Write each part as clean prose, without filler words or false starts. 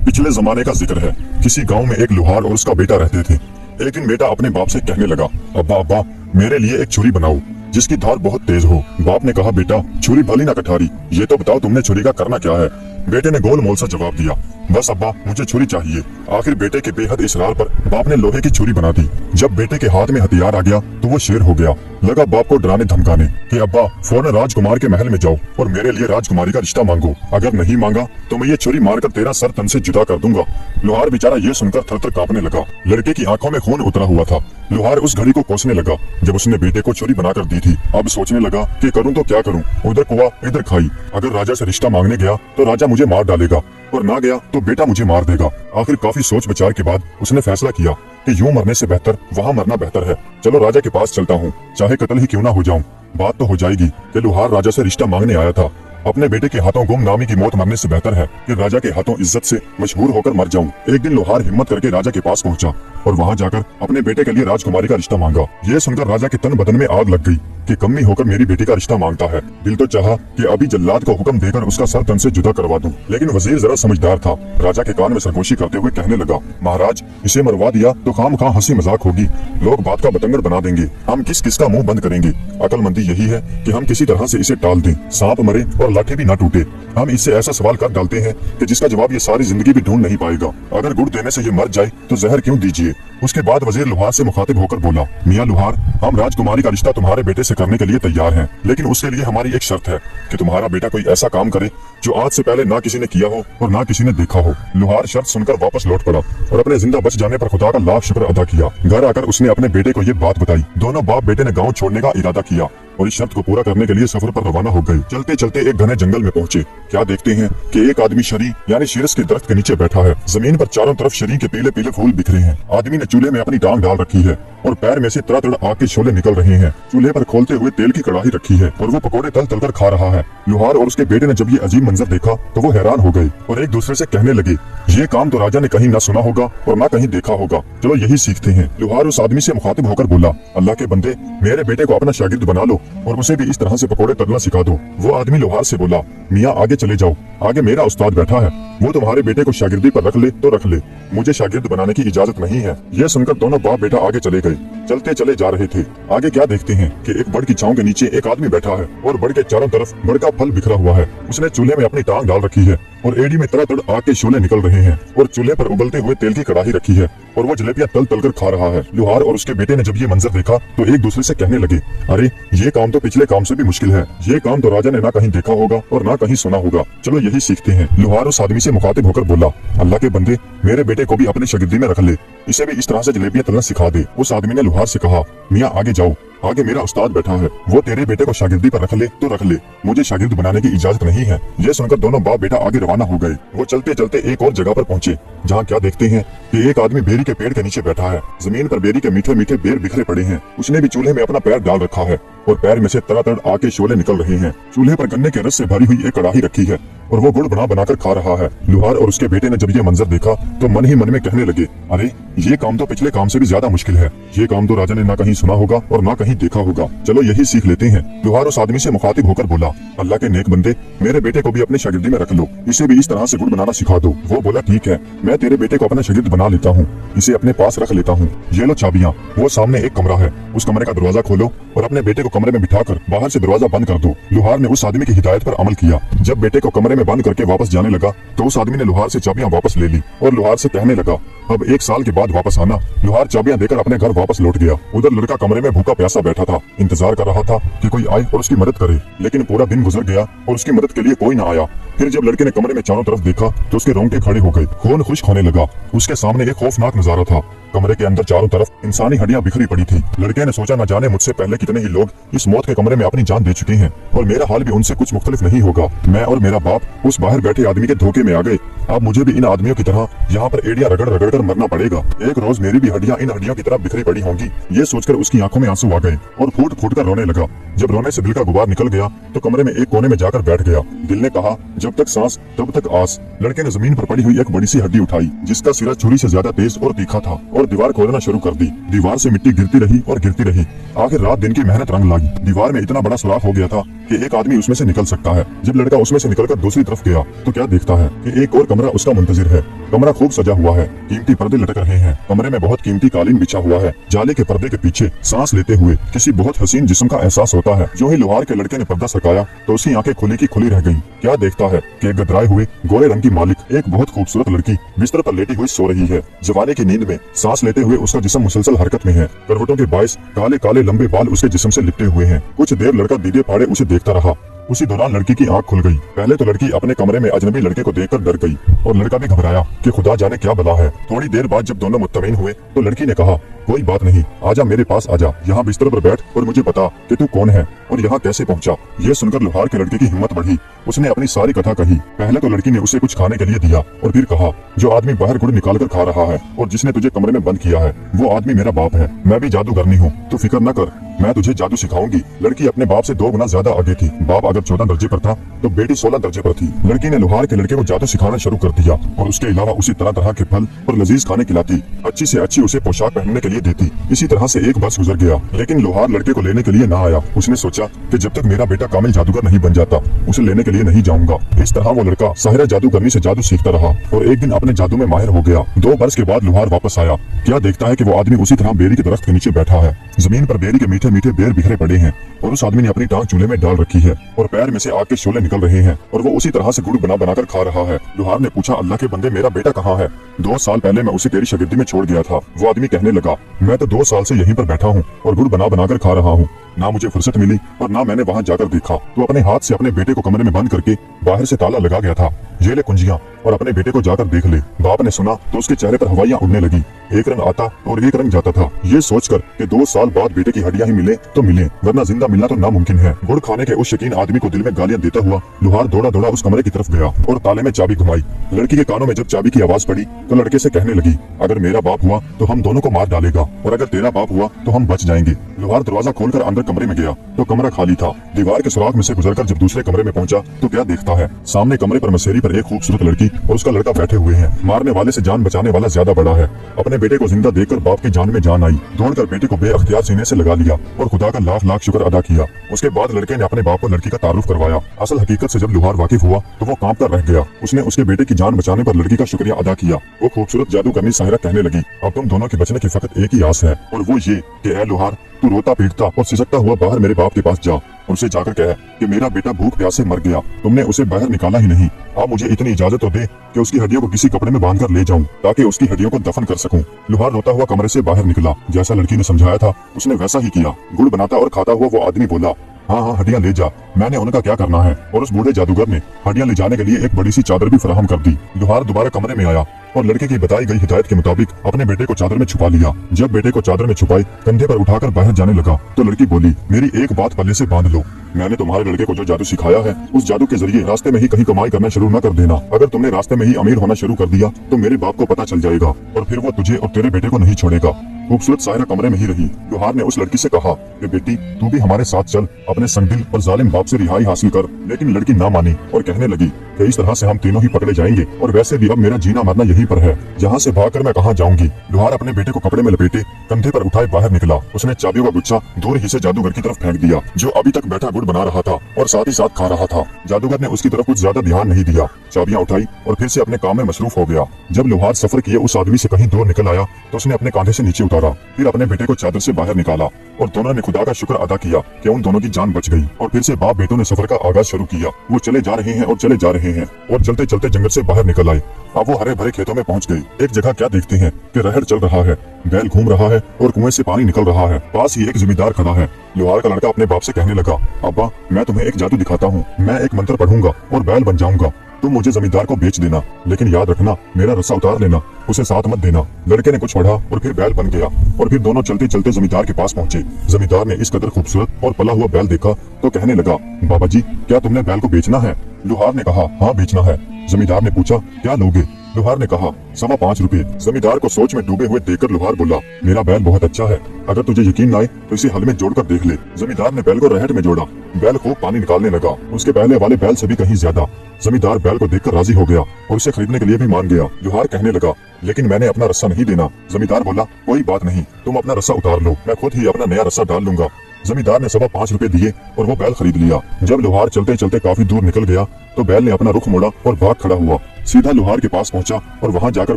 पिछले जमाने का जिक्र है। किसी गांव में एक लोहार और उसका बेटा रहते थे। एक दिन बेटा अपने बाप से कहने लगा, अब्बा अब्बा मेरे लिए एक छुरी बनाओ जिसकी धार बहुत तेज हो। बाप ने कहा, बेटा छुरी भली ना कटारी, ये तो बताओ तुमने छुरी का करना क्या है। बेटे ने गोल मोल सा जवाब दिया, बस अब्बा मुझे छुरी चाहिए। आखिर बेटे के बेहद इसरार पर बाप ने लोहे की छुरी बना दी। जब बेटे के हाथ में हथियार आ गया तो वो शेर हो गया। लगा बाप को डराने धमकाने कि अब्बा फौरन राजकुमार के महल में जाओ और मेरे लिए राजकुमारी का रिश्ता मांगो। अगर नहीं मांगा तो मैं ये छुरी मारकर तेरा सर तन से जुदा कर दूंगा। लोहार बेचारा ये सुनकर थर-थर कांपने लगा। लड़के की आंखों में खून उतरा हुआ था। लोहार उस घड़ी को कोसने लगा जब उसने बेटे को छुरी बनाकर दी थी। अब सोचने लगा कि करूं तो क्या करूं। उधर कुआं इधर खाई। अगर राजा से रिश्ता मांगने गया तो राजा मुझे मार डालेगा और ना गया तो बेटा मुझे मार देगा। आखिर काफी सोच विचार के बाद उसने फैसला किया कि यूं मरने से बेहतर वहां मरना बेहतर है। चलो राजा के पास चलता हूँ, चाहे कत्ल ही क्यों ना हो जाऊं। बात तो हो जाएगी कि लोहार राजा से रिश्ता मांगने आया था। अपने बेटे के हाथों गुमनामी की मौत मरने से बेहतर है कि राजा के हाथों इज्जत से मशहूर होकर मर जाऊं। एक दिन लोहार हिम्मत करके राजा के पास पहुंचा और वहां जाकर अपने बेटे के लिए राजकुमारी का रिश्ता मांगा। ये सुनकर राजा के तन बदन में आग लग गई कि कमी होकर मेरी बेटी का रिश्ता मांगता है। दिल तो चाहा कि अभी जल्लाद को हुक्म देकर उसका सर तन से जुदा करवा दूं, लेकिन वजीर जरा समझदार था। राजा के कान में सरगोशी करते हुए कहने लगा, महाराज इसे मरवा दिया तो खामखा हंसी मजाक होगी, लोग बात का बतंगड़ बना देंगे, हम किस किस का मुंह बंद करेंगे। अकलमंदी यही है कि हम किसी तरह से इसे टाल दें, सांप मरे और लाठी भी ना टूटे। हम इससे ऐसा सवाल कर डालते हैं कि जिसका जवाब ये सारी जिंदगी भी ढूंढ नहीं पाएगा। अगर गुड़ देने से ये मर जाए तो जहर क्यों दीजिए। उसके बाद वजीर लोहार से मुखातिब होकर बोला, मियाँ लोहार, हम राजकुमारी का रिश्ता तुम्हारे बेटे से करने के लिए तैयार हैं, लेकिन उसके लिए हमारी एक शर्त है कि तुम्हारा बेटा कोई ऐसा काम करे जो आज से पहले ना किसी ने किया हो और ना किसी ने देखा हो। लोहार शर्त सुनकर वापस लौट पड़ा और अपने जिंदा बच जाने पर खुदा का लाख शुक्र अदा किया। घर आकर उसने अपने बेटे को ये बात बताई। दोनों बाप बेटे ने गाँव छोड़ने का इरादा किया और इस शर्त को पूरा करने के लिए सफर पर रवाना हो गए। चलते चलते एक घने जंगल में पहुंचे। क्या देखते हैं कि एक आदमी शरी यानी शीरस के दरख्त के नीचे बैठा है। जमीन पर चारों तरफ शरी के पीले पीले फूल बिखरे हैं। आदमी ने चूल्हे में अपनी टांग डाल रखी है और पैर में से तड़ा आग के शोले निकल रहे हैं। चूल्हे पर खोलते हुए तेल की कड़ाही रखी है और वो पकोड़े तल तल कर खा रहा है। लोहार और उसके बेटे ने जब ये अजीब मंजर देखा तो वो हैरान हो गए और एक दूसरे से कहने लगे, ये काम तो राजा ने कहीं न सुना होगा और न कहीं देखा होगा, चलो यही सीखते हैं। लोहार उस आदमी से मुखातिब होकर बोला, अल्लाह के बंदे, मेरे बेटे को अपना शागिर्द बना लो और उसे भी इस तरह से पकोड़े तलना सिखा दो। वो आदमी लोहार से बोला, मियाँ आगे चले जाओ, आगे मेरा उस्ताद बैठा है, वो तुम्हारे बेटे को शागिर्दी पर रख ले तो रख ले, मुझे शागिर्द बनाने की इजाजत नहीं है। यह सुनकर दोनों बाप बेटा आगे चले गए। चलते चले जा रहे थे। आगे क्या देखते हैं कि एक बड़ की छांव के नीचे एक आदमी बैठा है और बड़ के चारों तरफ बड़ का फल बिखरा हुआ है। उसने चूल्हे में अपनी टांग डाल रखी है और एड़ी में तरह तरह आग के शोले निकल रहे हैं और चूल्हे पर उबलते हुए तेल की कड़ाही रखी है और वो जलेबियां तल तल कर खा रहा है। लोहार और उसके बेटे ने जब ये मंजर देखा तो एक दूसरे से कहने लगे, अरे ये काम तो पिछले काम से भी मुश्किल है, ये काम तो राजा ने ना कहीं देखा होगा और ना कहीं सुना होगा, चलो यही सीखते हैं। लोहार उस आदमी से मुखातिब होकर बोला, अल्लाह के बंदे, मेरे बेटे को भी अपनी शागिर्दी में रख ले, इसे भी इस तरह से जलेबियां तलना सिखा दे। उस आदमी ने लोहार से कहा, मियाँ आगे जाओ, आगे मेरा उस्ताद बैठा है, वो तेरे बेटे को शागिर्दी पर रख ले तो रख ले, मुझे शागिर्द बनाने की इजाजत नहीं है। ये सुनकर दोनों बाप बेटा आगे रवाना हो गए। वो चलते चलते एक और जगह पर पहुंचे जहाँ क्या देखते हैं कि एक आदमी बेरी के पेड़ के नीचे बैठा है। जमीन पर बेरी के मीठे मीठे बेर बिखरे पड़े हैं। उसने भी चूल्हे में अपना पैर डाल रखा है और पैर में से तरह आग के शोले निकल रहे हैं। चूल्हे पर गन्ने के रस से भरी हुई एक कड़ाही रखी है और वो गुड़ बनाकर खा रहा है। लोहार और उसके बेटे ने जब ये मंजर देखा तो मन ही मन में कहने लगे, अरे ये काम तो पिछले काम से भी ज्यादा मुश्किल है, ये काम तो राजा ने ना कहीं सुना होगा और ना कहीं देखा होगा, चलो यही सीख लेते हैं। लोहार उस आदमी से मुखातिब होकर बोला, अल्लाह के नेक बंदे, मेरे बेटे को भी अपने शागिर्दी में रख लो, इसे भी इस तरह से गुड़ बनाना सिखा दो। वो बोला, ठीक है, मैं तेरे बेटे को अपना शागिर्द बना लेता हूँ, इसे अपने पास रख लेता हूँ, ये लो चाबियाँ। वो सामने एक कमरा है, उस कमरे का दरवाजा खोलो और अपने बेटे को कमरे में बिठाकर बाहर से दरवाजा बंद कर दो। लोहार ने उस आदमी की हिदायत पर अमल किया। जब बेटे को कमरे में बंद करके वापस जाने लगा तो उस आदमी ने लोहार से चाबियां वापस ले ली और लोहार से कहने लगा, अब 1 साल के बाद वापस आना। लोहार चाबियां देकर अपने घर वापस लौट गया। उधर लड़का कमरे में भूखा प्यासा बैठा था, इंतजार कर रहा था कि कोई आए और उसकी मदद करे, लेकिन पूरा दिन गुजर गया और उसकी मदद के लिए कोई न आया। फिर जब लड़के ने कमरे में चारों तरफ देखा तो उसके रोंगटे खड़े हो गए, खून खुश्क होने लगा। उसके सामने एक खौफनाक नजारा था। कमरे के अंदर चारों तरफ इंसानी हड्डियां बिखरी पड़ी थी। लड़के ने सोचा, न जाने मुझसे पहले कितने ही लोग इस मौत के कमरे में अपनी जान दे चुके हैं और मेरा हाल भी उनसे कुछ मुख्तलिफ नहीं होगा। मैं और मेरा बाप उस बाहर बैठे आदमी के धोखे में आ गए। अब मुझे भी इन आदमियों की तरह यहाँ पर एड़ियां रगड़ रगड़ कर मरना पड़ेगा। एक रोज मेरी भी हड्डियां इन हड्डियों की तरह बिखरी पड़ी होंगी। ये सोचकर उसकी आंखों में आंसू आ गए और फूट फूट कर रोने लगा। जब रोने से दिल का गुबार निकल गया तो कमरे में एक कोने में जाकर बैठ गया। दिल ने कहा, जब तक सांस तब तक आस। लड़के ने जमीन पर पड़ी हुई एक बड़ी सी हड्डी उठाई जिसका सिरा छुरी से ज्यादा तेज और तीखा था और दीवार खोदना शुरू कर दी। दीवार से मिट्टी गिरती रही और गिरती रही। आखिर रात दिन की मेहनत रंग लाई। दीवार में इतना बड़ा सुराख हो गया था कि एक आदमी उसमें से निकल सकता है। जब लड़का उसमें से निकलकर दूसरी तरफ गया तो क्या देखता है कि एक और कमरा उसका मुंतजिर है। कमरा खूब सजा हुआ है, कीमती पर्दे लटक रहे हैं। कमरे में बहुत कीमती कालीन बिछा हुआ है। जाले के पर्दे के पीछे सांस लेते हुए किसी बहुत हसीन जिस्म का एहसास होता है। जो ही लोहार के लड़के ने पर्दा सरकाया तो उसकी आंखें खुली की खुली रह गई। क्या देखता है कि एक गदराए हुए गोरे रंग की मालिक एक बहुत खूबसूरत लड़की बिस्तर पर लेटी हुई सो रही है। जवानी की नींद में सांस लेते हुए उसका जिस्म मुसलसल हरकत में है। करवटों के बायस काले काले लंबे बाल उसके जिस्म से लिपटे हुए हैं। कुछ देर लड़का दीदे फाड़े उसे देखता रहा। उसी दौरान लड़की की आंख खुल गई। पहले तो लड़की अपने कमरे में अजनबी लड़के को देखकर डर गई और लड़का भी घबराया कि खुदा जाने क्या बला है। थोड़ी देर बाद जब दोनों मुत्तमीन हुए तो लड़की ने कहा, कोई बात नहीं, आजा मेरे पास आजा, यहाँ बिस्तर पर बैठ और मुझे बता कि तू कौन है और यहाँ कैसे पहुँचा। ये सुनकर लोहार के लड़के की हिम्मत बढ़ी। उसने अपनी सारी कथा कही। पहले तो लड़की ने उसे कुछ खाने के लिए दिया और फिर कहा, जो आदमी बाहर गुड़ निकाल कर खा रहा है और जिसने तुझे कमरे में बंद किया है वो आदमी मेरा बाप है। मैं भी जादूगरनी हूँ, तू फिक्र न कर, मैं तुझे जादू सिखाऊंगी। लड़की अपने बाप से 2 गुना ज्यादा आगे थी। बाप अगर 14 दर्जे पर था तो बेटी 16 दर्जे पर थी। लड़की ने लोहार के लड़के को जादू सिखाना शुरू कर दिया और उसके अलावा उसे तरह तरह के फल और लजीज खाने खिलाती। अच्छी से अच्छी उसे पोशाक पहनने के लिए देती। इसी तरह से एक बरस गुजर गया, लेकिन लोहार लड़के को लेने के लिए ना आया। उसने सोचा कि जब तक मेरा बेटा कामिल जादूगर नहीं बन जाता उसे लेने के लिए नहीं जाऊंगा। इस तरह वो लड़का साहिरा जादूगरनी से जादू सीखता रहा और एक दिन अपने जादू में माहिर हो गया। 2 बरस के बाद लोहार वापस आया। क्या देखता है कि वो आदमी उसी तरह बेरी के दरख्त के नीचे बैठा है। जमीन पर बेरी के मीठे मीठे बेर बिखरे पड़े हैं और उस आदमी ने अपनी टांग चूल्हे में डाल रखी है और पैर में से आग के शोले निकल रहे हैं और वो उसी तरह से गुड़ बना बनाकर खा रहा है। लोहार ने पूछा, अल्लाह के बंदे, मेरा बेटा कहाँ है? 2 साल पहले मैं उसे तेरी शागिर्दी में छोड़ गया था। वो आदमी कहने लगा, मैं तो 2 साल से यहीं पर बैठा हूँ और गुड़ बना बनाकर खा रहा हूँ। ना मुझे फुर्सत मिली और ना मैंने वहाँ जाकर देखा। तो अपने हाथ से अपने बेटे को कमरे में बंद करके बाहर से ताला लगा गया था। ये ले कुंजियां और अपने बेटे को जाकर देख ले। बाप ने सुना तो उसके चेहरे पर हवाइयां उड़ने लगी। एक रंग आता और एक रंग जाता था। ये सोचकर कि 2 साल बाद बेटे की हड्डियां ही मिले तो मिले, वरना जिंदा मिलना तो नामुमकिन है। गुड़ खाने के उस शकीन आदमी को दिल में गालियां देता हुआ लोहार दौड़ा दौड़ा उस कमरे की तरफ गया और ताले में चाबी घुमाई। लड़की के कानों में जब चाबी की आवाज पड़ी तो लड़के से कहने लगी, अगर मेरा बाप हुआ तो हम दोनों को मार डालेगा और अगर तेरा बाप हुआ तो हम बच जाएंगे। लोहार दरवाजा खोलकर अंदर कमरे में गया तो कमरा खाली था। दीवार के सुराख में से गुजरकर जब दूसरे कमरे में पहुंचा तो क्या देखता है, सामने कमरे पर मसेरी पर एक खूबसूरत लड़की और उसका लड़का बैठे हुए हैं। मारने वाले से जान बचाने वाला ज्यादा बड़ा है। अपने बेटे को जिंदा देखकर बाप की जान में जान आई। दौड़कर बेटे को बेअख्तियार सीने से लगा लिया और खुदा का लाख लाख शुक्र अदा किया। उसके बाद लड़के ने अपने बाप को लड़की का तारुफ करवाया। असल हकीकत से जब लोहार वाकिफ हुआ तो वो कांपता रह गया। उसने उसके बेटे की जान बचाने पर लड़की का शुक्रिया अदा किया। वो खूबसूरत जादूगरनी साहिरा कहने लगी, अब तुम दोनों के बचने की फकत एक ही आस है और वो ये कि ऐ लोहार, तू रोता पीटता और सिसकता हुआ बाहर मेरे बाप के पास जा और उनसे जाकर कह कि मेरा बेटा भूख प्यास से मर गया, तुमने उसे बाहर निकाला ही नहीं। आप मुझे इतनी इजाजत तो दे कि उसकी हड्डियों को किसी कपड़े में बांधकर ले जाऊं ताकि उसकी हड्डियों को दफन कर सकूं। लोहार रोता हुआ कमरे से बाहर निकला। जैसा लड़की ने समझाया था उसने वैसा ही किया। गुड़ बनाता और खाता हुआ वो आदमी बोला, हाँ हाँ हड्डियां ले जा, मैंने उनका क्या करना है। और उस बूढ़े जादूगर ने हड्डियां ले जाने के लिए एक बड़ी सी चादर भी फराहम कर दी। लोहार दोबारा कमरे में आया और लड़के की बताई गई हिदायत के मुताबिक अपने बेटे को चादर में छुपा लिया। जब बेटे को चादर में छुपाई कंधे पर उठाकर बाहर जाने लगा तो लड़की बोली, मेरी एक बात पल्ले से बांध लो, मैंने तुम्हारे लड़के को जो जादू सिखाया है उस जादू के जरिए रास्ते में ही कहीं कमाई करना शुरू न कर देना। अगर तुमने रास्ते में ही अमीर होना शुरू कर दिया तो मेरे बाप को पता चल जाएगा और फिर वो तुझे और तेरे बेटे को नहीं छोड़ेगा। खूबसूरत साहिरा कमरे में ही रही। लोहार ने उस लड़की से कहा कि बेटी तू भी हमारे साथ चल, अपने संगदिल और जालिम बाप से रिहाई हासिल कर। लेकिन लड़की ना मानी और कहने लगी कि इस तरह से हम तीनों ही पकड़े जाएंगे और वैसे भी अब मेरा जीना मरना यहीं पर है, यहाँ से भागकर मैं कहाँ जाऊंगी। लोहार अपने बेटे को कपड़े में लपेटे कंधे पर उठाए बाहर निकला। उसने चाबियों का गुच्छा दूर ही से जादूगर की तरफ फेंक दिया जो अभी तक बैठा गुड़ बना रहा था और साथ ही साथ खा रहा था। जादूगर ने उसकी तरफ कुछ ज्यादा ध्यान नहीं दिया, चाबियां उठाई और फिर से अपने काम में मसरूफ हो गया। जब लोहार सफर किए उस आदमी से कहीं दूर निकल आया तो उसने अपने कांधे से नीचे उतारा, फिर अपने बेटे को चादर से बाहर निकाला और दोनों ने खुदा का शुक्र अदा किया कि उन दोनों की जान बच गई। और फिर से बाप बेटों ने सफर का आगाज शुरू किया। वो चले जा रहे हैं और चले जा रहे हैं और चलते चलते जंगल से बाहर निकल आए। अब वो हरे भरे खेतों में पहुंच गए। एक जगह क्या देखते हैं कि रहड़ चल रहा है, बैल घूम रहा है और कुएं से पानी निकल रहा है। पास ही एक जमींदार खड़ा है। लोहार का लड़का अपने बाप से कहने लगा, अब्बा मैं तुम्हें एक जादू दिखाता हूँ, मैं एक मंत्र पढ़ूंगा और बैल बन जाऊंगा, तुम मुझे जमींदार को बेच देना, लेकिन याद रखना मेरा रस्सा उतार लेना, उसे साथ मत देना। लड़के ने कुछ पढ़ा और फिर बैल बन गया और फिर दोनों चलते चलते जमींदार के पास पहुंचे। जमींदार ने इस कदर खूबसूरत और पला हुआ बैल देखा तो कहने लगा, बाबा जी क्या तुमने बैल को बेचना है? लोहार ने कहा, हाँ बेचना है। जमींदार ने पूछा, क्या लोगे? लोहार ने कहा 5.25 रुपए। जमींदार को सोच में डूबे हुए देखकर लोहार बोला, मेरा बैल बहुत अच्छा है, अगर तुझे यकीन न आए तो इसे हल में जोड़कर देख ले। जमींदार ने बैल को रहट में जोड़ा। बैल खूब पानी निकालने लगा, उसके पहले वाले बैल से भी कहीं ज्यादा। जमींदार बैल को देखकर राजी हो गया और उसे खरीदने के लिए भी मान गया। लोहार कहने लगा, लेकिन मैंने अपना रस्सा नहीं देना। जमींदार बोला, कोई बात नहीं, तुम अपना रस्सा उतार लो, मैं खुद ही अपना नया रस्सा डाल लूंगा। जमींदार ने 5.25 रुपए दिए और वो बैल खरीद लिया। जब लोहार चलते चलते काफी दूर निकल गया तो बैल ने अपना रुख मोड़ा और भाग खड़ा हुआ। सीधा लोहार के पास पहुंचा और वहां जाकर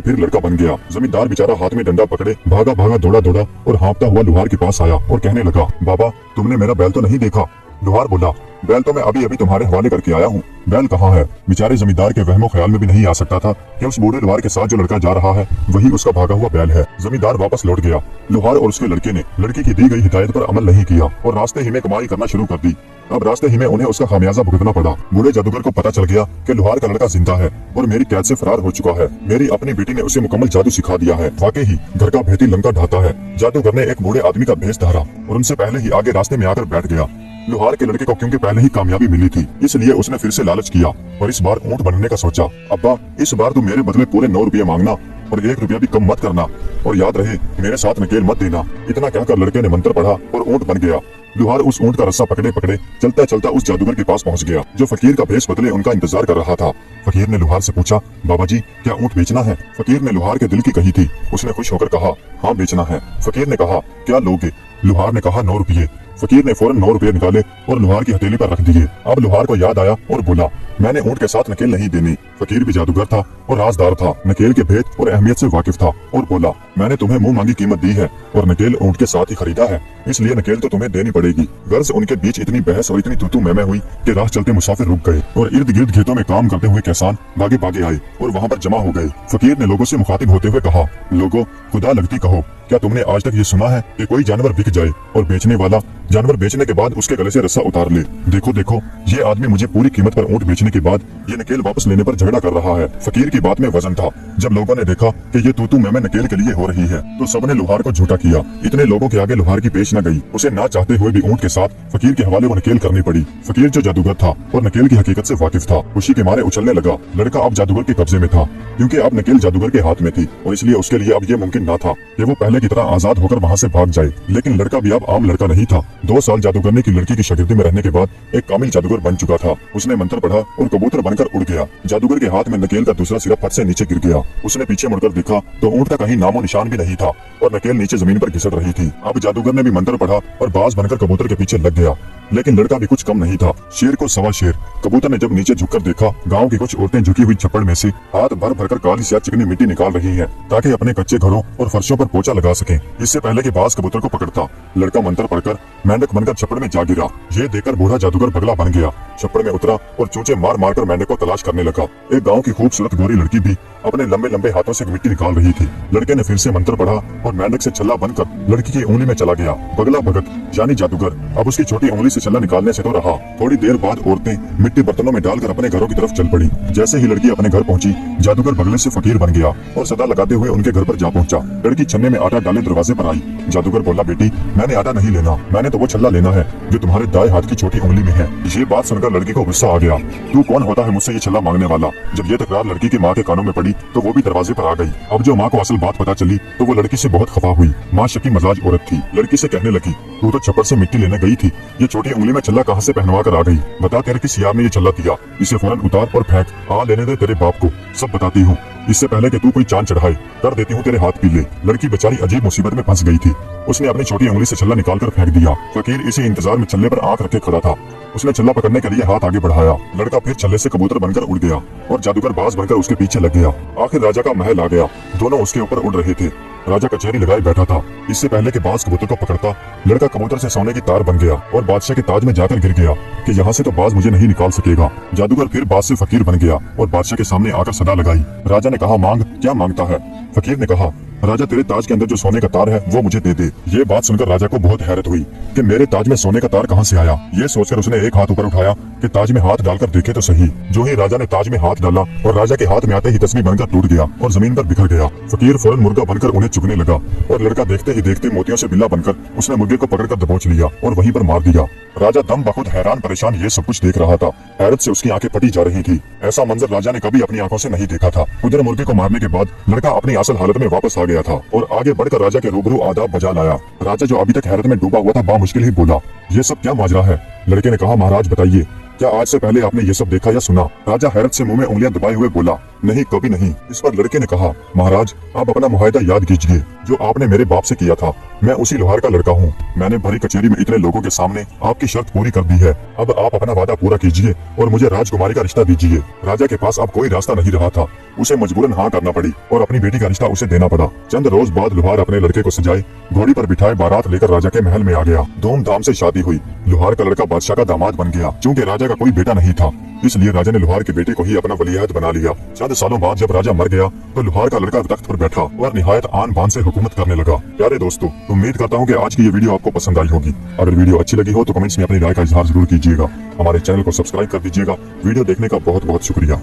फिर लड़का बन गया। जमींदार बेचारा हाथ में डंडा पकड़े भागा भागा दौड़ा दौड़ा और हाँफता हुआ लोहार के पास आया और कहने लगा, बाबा तुमने मेरा बैल तो नहीं देखा? लोहार बोला, बैल तो मैं अभी अभी तुम्हारे हवाले करके आया हूँ, बैल कहाँ है? बेचारे जमींदार के वहमो ख्याल में भी नहीं आ सकता था कि उस बूढ़े लोहार के साथ जो लड़का जा रहा है वही उसका भागा हुआ बैल है। जमींदार वापस लौट गया। लोहार और उसके लड़के ने लड़की की दी गई हिदायत पर अमल नहीं किया और रास्ते ही में कमाई करना शुरू कर दी। अब रास्ते ही में उन्हें उसका खामियाजा भुगतना पड़ा। बूढ़े जादूगर को पता चल गया कि लोहार का लड़का जिंदा है और मेरी कैद से फरार हो चुका है। मेरी अपनी बेटी ने उसे मुकम्मल जादू सिखा दिया है। वाकई ही घर का भेदी लंका ढाता है। जादूगर ने एक बूढ़े आदमी का भेष धारा और उनसे पहले ही आगे रास्ते में आकर बैठ गया। लोहार के लड़के को क्योंकि पहले ही कामयाबी मिली थी, इसलिए उसने फिर से लालच किया और इस बार ऊंट बनने का सोचा। अब्बा, इस बार तुम मेरे बदले पूरे 9 रुपये मांगना और 1 रुपया भी कम मत करना, और याद रहे मेरे साथ नकेल मत देना। इतना कहकर लड़के ने मंत्र पढ़ा और ऊंट बन गया। लोहार उस ऊंट का रस्सा पकड़े पकड़े चलता चलता उस जादूगर के पास पहुंच गया जो फकीर का भेष बदले उनका इंतजार कर रहा था। फकीर ने लोहार से पूछा, बाबा जी क्या ऊंट बेचना है? फकीर ने लोहार के दिल की कही थी। उसने खुश होकर कहा, हाँ बेचना है। फकीर ने कहा, क्या लोगे? लोहार ने कहा, 9 रुपये। फकीर ने फौरन 9 रुपये निकाले और लोहार की हथेली पर रख दिए। अब लोहार को याद आया और बोला, मैंने ऊंट के साथ नकेल नहीं देनी। फकीर भी जादूगर था और राजदार था, नकेल के भेद और अहमियत से वाकिफ था और बोला, मैंने तुम्हें मुंह मांगी कीमत दी है और नकेल ऊंट के साथ ही खरीदा है, इसलिए नकेल तो तुम्हें देनी पड़ेगी। गर्ज उनके बीच इतनी बहस और इतनी तू मैं हुई कि राह चलते मुसाफिर रुक गए और इर्द गिर्द खेतों में काम करते हुए किसान भागे भागे आए और वहाँ पर जमा हो गए। फकीर ने लोगों से मुखातिब होते हुए कहा, लोगों, खुदा लगती कहो, क्या तुमने आज तक ये सुना है कि कोई जानवर बिक जाए और बेचने वाला जानवर बेचने के बाद उसके गले से रस्सा उतार ले? देखो देखो, ये आदमी मुझे पूरी कीमत पर ऊंट बेचने के बाद ये नकेल वापस लेने पर झगड़ा कर रहा है। फकीर की बात में वजन था। जब लोगों ने देखा कि ये तू मैं नकेल के लिए हो रही है तो सबने लोहार को झूठा किया। इतने लोगों के आगे लोहार की पेश न गई। उसे ना चाहते हुए भी ऊंट के साथ फकीर के हवाले वो नकेल करनी पड़ी। फकीर जो जादूगर था और नकेल की हकीकत से वाकिफ था, खुशी के मारे उछलने लगा। लड़का अब जादूगर के कब्जे में था क्योंकि अब नकेल जादूगर के हाथ में थी और इसलिए उसके लिए अब ये मुमकिन न था कि वो पहले की तरह आजाद होकर वहाँ से भाग जाए। लेकिन लड़का भी अब आम लड़का नहीं था। 2 साल जादू करने की लड़की की शागिर्दी में रहने के बाद एक कामिल जादूगर बन चुका था। उसने मंत्र पढ़ा और कबूतर बनकर उड़ गया। जादूगर के हाथ में नकेल का दूसरा सिरा फट से नीचे गिर गया। उसने पीछे मुड़कर देखा तो ऊंट का कहीं नामो निशान भी नहीं था और नकेल नीचे जमीन पर घिसट रही थी। अब जादूगर ने भी मंत्र पढ़ा और बाज बनकर कबूतर के पीछे लग गया। लेकिन लड़का भी कुछ कम नहीं था, शेर को सवा शेर। कबूतर ने जब नीचे झुककर देखा, गांव की कुछ औरतें झुकी हुई छप्पड़ में से हाथ भर भरकर काली से चिकनी मिट्टी निकाल रही हैं ताकि अपने कच्चे घरों और फर्शों पर पोछा लगा सकें। इससे पहले कि बाज कबूतर को पकड़ता, लड़का मंत्र पढ़कर मेंढक बनकर छप्पड़ में जा गिरा। ये देखकर बूढ़ा जादूगर पगला बन गया। छप्पड़ में उतरा और चूंचे मार मार कर मेंढक को तलाश करने लगा। एक गाँव की खूबसूरत गोरी लड़की भी अपने लंबे लंबे हाथों से मिट्टी निकाल रही थी। लड़के ने फिर से मंत्र पढ़ा और मेंढक से छल्ला बनकर लड़की की उंगली में चला गया। बगला भगत यानी जादूगर अब उसकी छोटी उंगली से छल्ला निकालने से तो रहा। थोड़ी देर बाद औरतें मिट्टी बर्तनों में डालकर अपने घरों की तरफ चल पड़ी। जैसे ही लड़की अपने घर पहुंची, जादूगर बगले से फकीर बन गया और सदा लगाते हुए उनके घर पर जा पहुंचा। लड़की छन्ने में आटा डाले दरवाजे पर आई। जादूगर बोला, बेटी मैंने आटा नहीं लेना, मैंने तो वो छल्ला लेना है जो तुम्हारे दाएं हाथ की छोटी उंगली में है। ये बात सुनकर लड़की को गुस्सा आ गया। तू कौन होता है मुझसे ये छल्ला मांगने वाला? जब ये तकरार लड़की की माँ के कानों में पड़ी तो वो भी दरवाजे पर आ गई। अब जो माँ को असल बात पता चली तो वो लड़की से बहुत खफा हुई। माँ शकी मजाज औरत थी। लड़की से कहने लगी, तू तो छप्पर से मिट्टी लेने गई थी, ये छोटी उंगली में छल्ला कहाँ से पहनवा कर आ गई? बता तेरे किस यार ने ये छल्ला दिया? इसे फौरन उतार और फेंक। हाँ लेने दे तेरे बाप को, सब बताती हूँ। इससे पहले कि तू कोई चांद चढ़ाए कर देती हूँ तेरे हाथ पीले। लड़की बेचारी अजीब मुसीबत में फंस गई थी। उसने अपनी छोटी उंगली से छल्ला निकालकर फेंक दिया। फकीर इसी इंतजार में छल्ले पर आंख रखे खड़ा था। उसने छल्ला पकड़ने के लिए हाथ आगे बढ़ाया। लड़का फिर छल्ले से कबूतर बनकर उड़ गया और जादूगर बाज बनकर उसके पीछे लग गया। आखिर राजा का महल आ गया। दोनों उसके ऊपर उड़ रहे थे। राजा कचहरी लगाए बैठा था। इससे पहले कि बाज कबूतर को पकड़ता, लड़का कबूतर से सोने की तार बन गया और बादशाह के ताज में जाकर गिर गया कि यहाँ से तो बाज मुझे नहीं निकाल सकेगा। जादूगर फिर बाज से फकीर बन गया और बादशाह के सामने आकर सदा लगाई। राजा ने कहा, मांग, क्या मांगता है? फकीर ने कहा, राजा तेरे ताज के अंदर जो सोने का तार है वो मुझे दे दे। ये बात सुनकर राजा को बहुत हैरत हुई कि मेरे ताज में सोने का तार कहाँ से आया। ये सोचकर उसने एक हाथ ऊपर उठाया कि ताज में हाथ डालकर देखे तो सही। जो ही राजा ने ताज में हाथ डाला और राजा के हाथ में आते ही तस्वीर बनकर टूट गया और जमीन पर बिखर गया। फकीर फौरन मुर्गा बनकर उन्हें चुगने लगा और लड़का देखते ही देखते मोतियों से बिल्ला बनकर उसने मुर्गे को पकड़कर दबोच लिया और वहीं पर मार दिया। राजा दम बखुद हैरान परेशान ये सब कुछ देख रहा था। हैरत से उसकी आंखें फटी जा रही थी। ऐसा मंजर राजा ने कभी अपनी आंखों से नहीं देखा था। उधर मुर्गे को मारने के बाद लड़का अपनी असल हालत में वापस आ गया था और आगे बढ़कर राजा के रूबरू आदाब बजा लाया। राजा जो अभी तक हैरत में डूबा हुआ था बामुश्किल ही बोला, ये सब क्या माजरा है। लड़के ने कहा, महाराज बताइए, क्या आज से पहले आपने ये सब देखा या सुना। राजा हैरत से मुंह में उंगलियां दबाए हुए बोला, नहीं कभी नहीं। इस पर लड़के ने कहा, महाराज आप अपना मुआहदा याद कीजिए जो आपने मेरे बाप से किया था। मैं उसी लोहार का लड़का हूँ। मैंने भरी कचहरी में इतने लोगों के सामने आपकी शर्त पूरी कर दी है। अब आप अपना वादा पूरा कीजिए और मुझे राजकुमारी का रिश्ता दीजिए। राजा के पास अब कोई रास्ता नहीं रहा था। उसे मजबूरन हाँ करना पड़ी और अपनी बेटी का रिश्ता उसे देना पड़ा। चंद रोज बाद लोहार अपने लड़के को सजाए घोड़ी पर बिठाए बारात लेकर राजा के महल में आ गया। धूमधाम से शादी हुई। लोहार का लड़का बादशाह का दामाद बन गया। चूँकि राजा का कोई बेटा नहीं था इसलिए राजा ने लोहार के बेटे को ही अपना वलीअहद बना लिया। चंद सालों बाद जब राजा मर गया तो लोहार का लड़का तख्त पर बैठा और निहायत आन बान से हुकूमत करने लगा। प्यारे दोस्तों, उम्मीद करता हूँ कि आज की ये वीडियो आपको पसंद आई होगी। अगर वीडियो अच्छी लगी हो तो कमेंट्स में अपनी राय का इजहार जरूर कीजिएगा। हमारे चैनल को सब्सक्राइब कर दीजिएगा। वीडियो देखने का बहुत बहुत शुक्रिया।